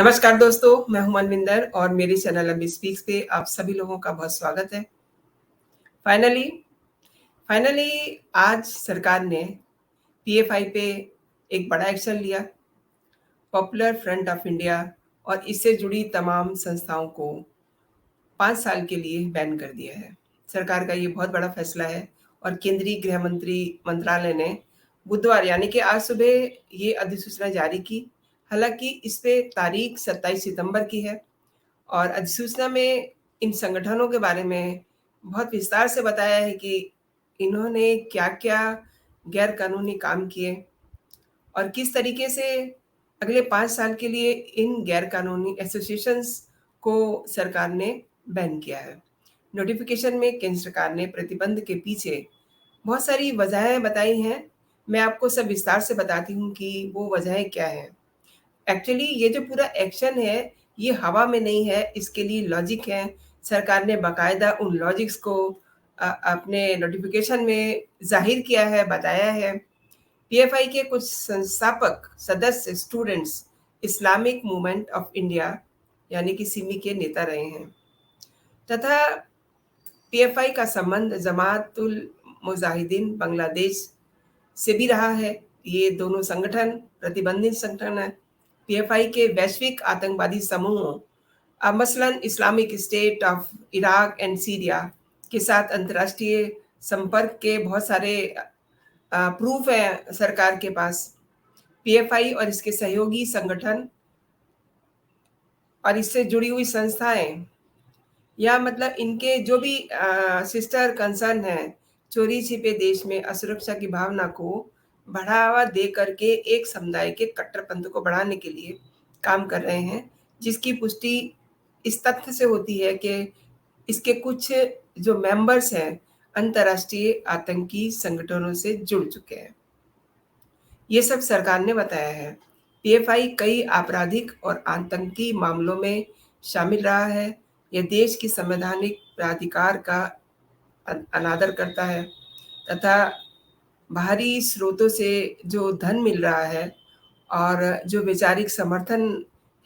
नमस्कार दोस्तों, मैं हूं मनविंदर और मेरे चैनल अम्बी स्पीक्स पे आप सभी लोगों का बहुत स्वागत है। फाइनली फाइनली आज सरकार ने पीएफआई पे एक बड़ा एक्शन लिया। पॉपुलर फ्रंट ऑफ इंडिया और इससे जुड़ी तमाम संस्थाओं को 5 साल के लिए बैन कर दिया है। सरकार का ये बहुत बड़ा फैसला है और केंद्रीय गृह मंत्री मंत्रालय ने बुधवार यानी कि आज सुबह ये अधिसूचना जारी की। हालांकि इस पे तारीख 27 सितंबर की है और अधिसूचना में इन संगठनों के बारे में बहुत विस्तार से बताया है कि इन्होंने क्या-क्या गैर कानूनी काम किए और किस तरीके से अगले 5 साल के लिए इन गैर कानूनी एसोसिएशंस को सरकार ने बैन किया है। नोटिफिकेशन में केंद्र सरकार ने प्रतिबंध के पीछे बहुत सारी वजहें बताई हैं। मैं आपको सब विस्तार से बताती हूँ कि वो वजहें क्या हैं। एक्चुअली ये जो पूरा एक्शन है, ये हवा में नहीं है, इसके लिए लॉजिक है। सरकार ने बाकायदा उन लॉजिक्स को अपने नोटिफ़िकेशन में ज़ाहिर किया है, बताया है। पीएफआई के कुछ संस्थापक सदस्य students Islamic movement of India यानी कि सिमी के नेता रहे हैं तथा पीएफआई का संबंध जमातुल मुजाहिदीन बांग्लादेश से भी रहा है। ये दोनों संगठन प्रतिबंधित संगठन है। पीएफआई के वैश्विक आतंकवादी समूहों मसलन Islamic state of Iraq and Syria के साथ अंतर्राष्ट्रीय संपर्क के बहुत सारे प्रूफ है सरकार के पास। पीएफआई और इसके सहयोगी संगठन और इससे जुड़ी हुई संस्थाएं या मतलब इनके जो भी सिस्टर कंसर्न है, चोरी छिपे देश में असुरक्षा की भावना को बढ़ावा दे करके एक समुदाय के कट्टरपंथ को बढ़ाने के लिए काम कर रहे हैं, जिसकी पुष्टि इस तथ्य से होती है कि इसके कुछ जो मेंबर्स हैं अंतर्राष्ट्रीय आतंकी संगठनों से जुड़ चुके हैं। ये सब सरकार ने बताया है। पीएफआई कई आपराधिक और आतंकी मामलों में शामिल रहा है। यह देश की संवैधानिक प्राधिकार का अनादर करता है तथा बाहरी स्रोतों से जो धन मिल रहा है और जो वैचारिक समर्थन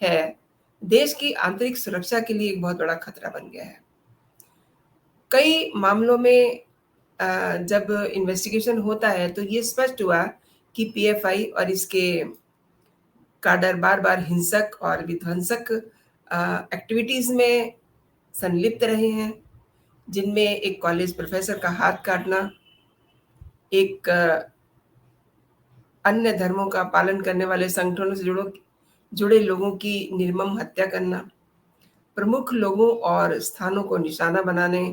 है, देश की आंतरिक सुरक्षा के लिए एक बहुत बड़ा खतरा बन गया है। कई मामलों में जब इन्वेस्टिगेशन होता है तो ये स्पष्ट हुआ कि पीएफआई और इसके काडर बार-बार हिंसक और विध्वंसक एक्टिविटीज़ में संलिप्त रहे हैं, जिनमें एक कॉलेज प्रोफेसर का हाथ काटना, एक अन्य धर्मों का पालन करने वाले संगठनों से जुड़े लोगों की निर्मम हत्या करना, प्रमुख लोगों और स्थानों को निशाना बनाने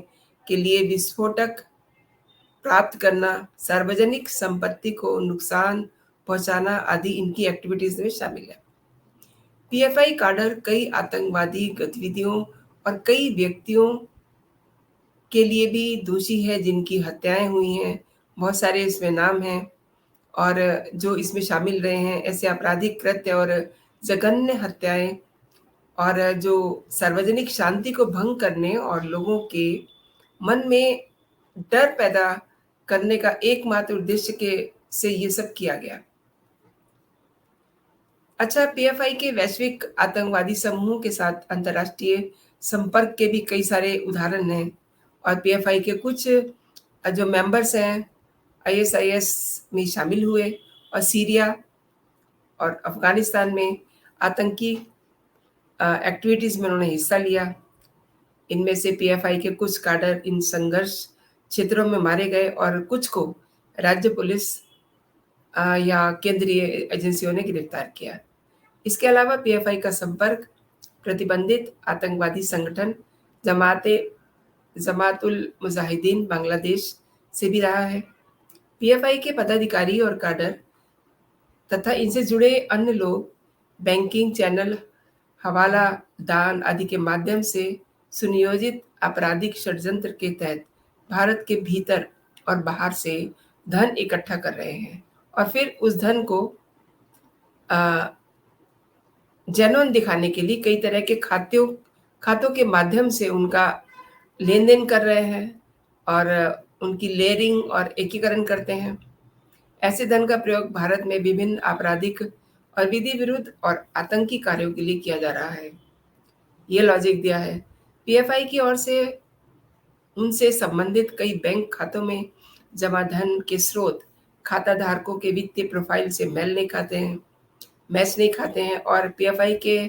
के लिए विस्फोटक प्राप्त करना, सार्वजनिक संपत्ति को नुकसान पहुंचाना आदि इनकी एक्टिविटीज में शामिल है। पीएफआई काडर कई आतंकवादी गतिविधियों और कई व्यक्तियों के लिए भी दोषी है जिनकी हत्याएं हुई हैं। बहुत सारे इसमें नाम हैं और जो इसमें शामिल रहे हैं ऐसे आपराधिक कृत्य और जघन्य हत्याएं और जो सार्वजनिक शांति को भंग करने और लोगों के मन में डर पैदा करने का एकमात्र उद्देश्य के से ये सब किया गया। अच्छा, पीएफआई के वैश्विक आतंकवादी समूहों के साथ अंतर्राष्ट्रीय संपर्क के भी कई सारे उदाहरण हैं और पीएफआई के कुछ जो मेंबर्स हैं आईएसआईएस में शामिल हुए और सीरिया और अफगानिस्तान में आतंकी एक्टिविटीज़ में उन्होंने हिस्सा लिया। इनमें से पीएफआई के कुछ काडर इन संघर्ष क्षेत्रों में मारे गए और कुछ को राज्य पुलिस या केंद्रीय एजेंसियों ने गिरफ्तार किया। इसके अलावा पीएफआई का संपर्क प्रतिबंधित आतंकवादी संगठन जमातुल मुजाहिदीन बांग्लादेश से भी रहा है। पीएफआई के पदाधिकारी और काडर तथा इनसे जुड़े अन्य लोग बैंकिंग चैनल, हवाला दान आदि के माध्यम से सुनियोजित आपराधिक षड्यंत्र के तहत भारत के भीतर और बाहर से धन इकट्ठा कर रहे हैं और फिर उस धन को जेन्युइन दिखाने के लिए कई तरह के खातों के माध्यम से उनका लेन-देन कर रहे हैं और उनकी लेयरिंग और एकीकरण करते हैं। ऐसे धन का प्रयोग भारत में विभिन्न आपराधिक और विधि विरुद्ध और आतंकी कार्यों के लिए किया जा रहा है। ये लॉजिक दिया है। पीएफआई की ओर से उनसे संबंधित कई बैंक खातों में जमा धन के स्रोत खाता धारकों के वित्तीय प्रोफाइल से मैच नहीं खाते हैं और पीएफआई के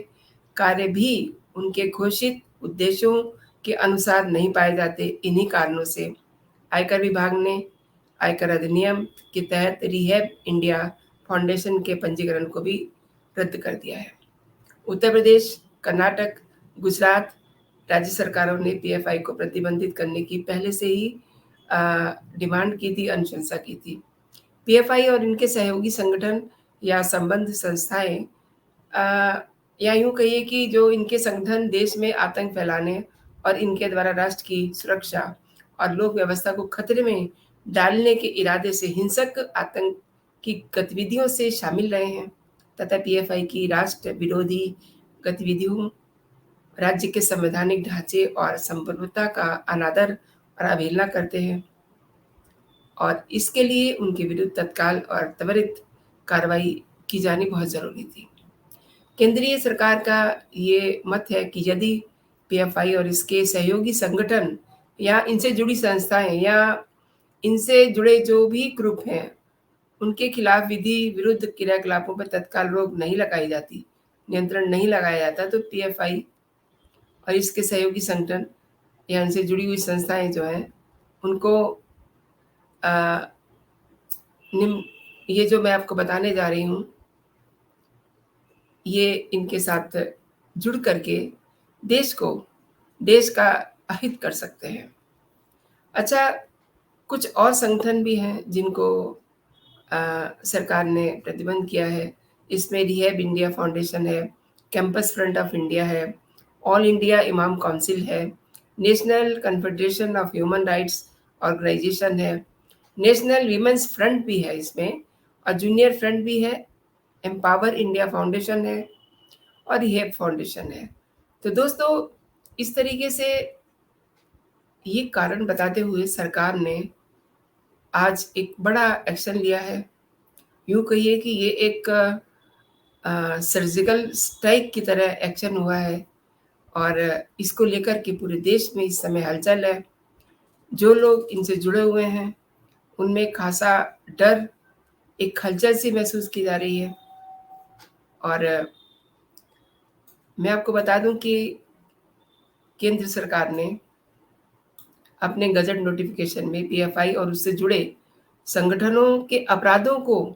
कार्य भी उनके घोषित उद्देश्यों के अनुसार नहीं पाए जाते। इन्हीं कारणों से आयकर विभाग ने आयकर अधिनियम के तहत रिहैब इंडिया फाउंडेशन के पंजीकरण को भी रद्द कर दिया है। उत्तर प्रदेश, कर्नाटक, गुजरात राज्य सरकारों ने पीएफआई को प्रतिबंधित करने की पहले से ही डिमांड की थी, अनुशंसा की थी। पीएफआई और इनके सहयोगी संगठन या संबद्ध संस्थाएं या यूं कहिए कि जो इनके संगठन देश में आतंक फैलाने और इनके द्वारा राष्ट्र की सुरक्षा और लोक व्यवस्था को खतरे में डालने के इरादे से हिंसक आतंक की गतिविधियों से शामिल रहे हैं तथा पीएफआई की राष्ट्र विरोधी गतिविधियों, राज्य के संवैधानिक ढांचे और संप्रभुता का अनादर और अवहेलना करते हैं और इसके लिए उनके विरुद्ध तत्काल और त्वरित कार्रवाई की जानी बहुत जरूरी थी। केंद्रीय सरकार का ये मत है कि यदि पीएफआई और इसके सहयोगी संगठन या इनसे जुड़ी संस्थाएं या इनसे जुड़े जो भी ग्रुप हैं उनके खिलाफ विधि विरुद्ध क्रियाकलापों पर तत्काल रोक नहीं लगाई जाती, नियंत्रण नहीं लगाया जाता, तो पीएफआई और इसके सहयोगी संगठन या इनसे जुड़ी हुई संस्थाएं जो हैं उनको ये जो मैं आपको बताने जा रही हूँ ये इनके साथ जुड़ करके देश का अहित कर सकते हैं। अच्छा, कुछ और संगठन भी हैं जिनको सरकार ने प्रतिबंध किया है। इसमें रिहैब इंडिया फाउंडेशन है, कैंपस फ्रंट ऑफ इंडिया है, ऑल इंडिया इमाम काउंसिल है, national confederation of human rights organisation है, नेशनल वीमेंस फ्रंट भी है इसमें और जूनियर फ्रंट भी है, एम्पावर इंडिया फाउंडेशन है और रिहैब फाउंडेशन है। तो दोस्तों, इस तरीके से ये कारण बताते हुए सरकार ने आज एक बड़ा एक्शन लिया है। यूँ कहिए कि ये एक सर्जिकल स्ट्राइक की तरह एक्शन हुआ है और इसको लेकर के पूरे देश में इस समय हलचल है। जो लोग इनसे जुड़े हुए हैं उनमें खासा डर, एक हलचल सी महसूस की जा रही है। और मैं आपको बता दूं कि केंद्र सरकार ने अपने गजट नोटिफिकेशन में पीएफआई और उससे जुड़े संगठनों के अपराधों को,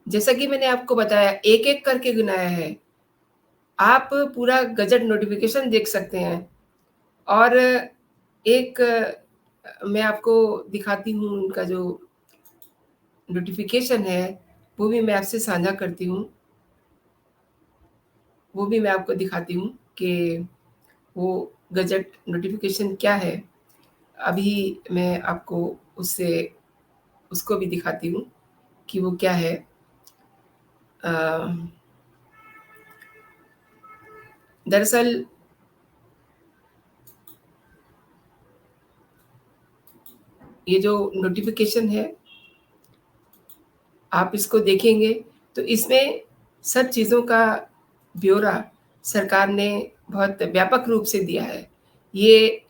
जैसा कि मैंने आपको बताया, एक एक करके गिनाया है। आप पूरा गजट नोटिफिकेशन देख सकते हैं और एक मैं आपको दिखाती हूँ उनका जो नोटिफिकेशन है वो भी मैं आपसे साझा करती हूँ, वो भी मैं आपको दिखाती हूँ कि वो गजट नोटिफिकेशन क्या है। अभी मैं आपको उसको भी दिखाती हूँ कि वो क्या है। दरअसल ये जो नोटिफिकेशन है आप इसको देखेंगे तो इसमें सब चीज़ों का ब्यौरा सरकार ने बहुत व्यापक रूप से दिया है। ये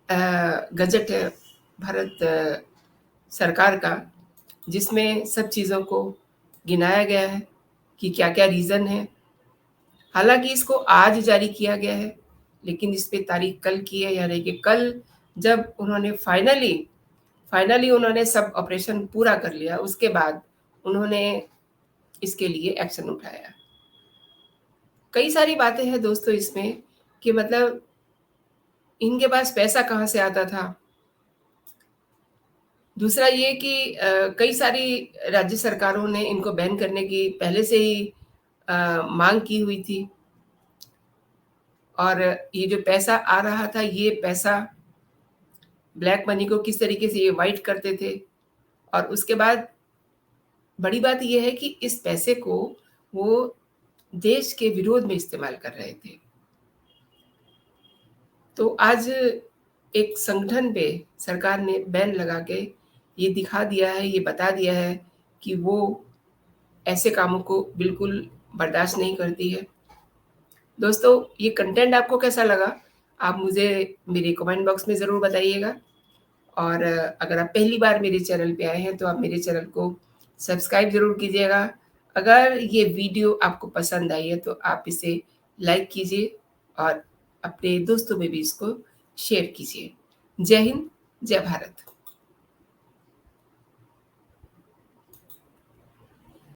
गजट है भारत सरकार का, जिसमें सब चीज़ों को गिनाया गया है कि क्या-क्या रीज़न है। हालाँकि इसको आज जारी किया गया है, लेकिन इस पे तारीख कल की है, यानी कि कल जब उन्होंने फाइनली उन्होंने सब ऑपरेशन पूरा कर लिया, उसके बाद उन्होंने इसके लिए एक्शन उठाया। कई सारी बातें हैं दोस्तों इसमें कि मतलब इनके पास पैसा कहाँ से आता था। दूसरा ये कि कई सारी राज्य सरकारों ने इनको बैन करने की पहले से ही मांग की हुई थी और ये जो पैसा आ रहा था, ये पैसा ब्लैक मनी को किस तरीके से ये वाइट करते थे और उसके बाद बड़ी बात ये है कि इस पैसे को वो देश के विरोध में इस्तेमाल कर रहे थे। तो आज एक संगठन पे सरकार ने बैन लगा के ये बता दिया है कि वो ऐसे कामों को बिल्कुल बर्दाश्त नहीं करती है। दोस्तों, ये कंटेंट आपको कैसा लगा? आप मुझे मेरे कमेंट बॉक्स में ज़रूर बताइएगा। और अगर आप पहली बार मेरे चैनल पे आए हैं तो आप मेरे चैनल को सब्सक्राइब ज़रूर कीजिएगा। अगर ये वीडियो आपको पसंद आई है तो आप इसे लाइक कीजिए और अपने दोस्तों में भी इसको शेयर कीजिए। जय हिंद, जय भारत।